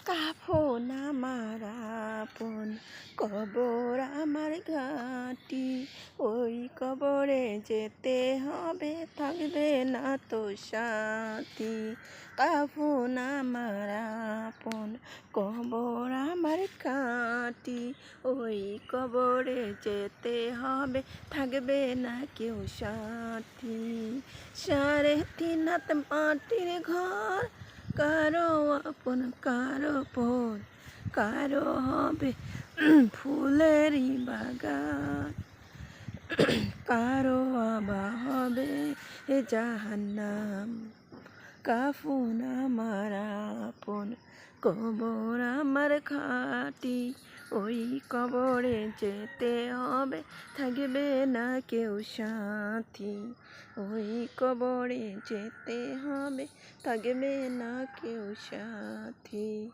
কাফন আমার আপন, কবর আমার ঘাঁটি। ওই কবরে যেতে হবে, থাকবে না তো সাথী। কাফন আমার আপন, কবর আমার ঘাঁটি। ওই কবরে যেতে হবে, থাকবে না কেউ সাথী। 3.5 হাত মাটির ঘর, কারো আপন কারো পর, কারো হবে ফুলেরই বাগান, কারো আবার হবে জাহান্নাম। কাফন আমার আপন, কবর আমার ঘাঁটি। ওই কবরে যেতে হবে, থাকবে না কেউ সাথী। ওই কবরে যেতে হবে, থাকবে না কেউ সাথী।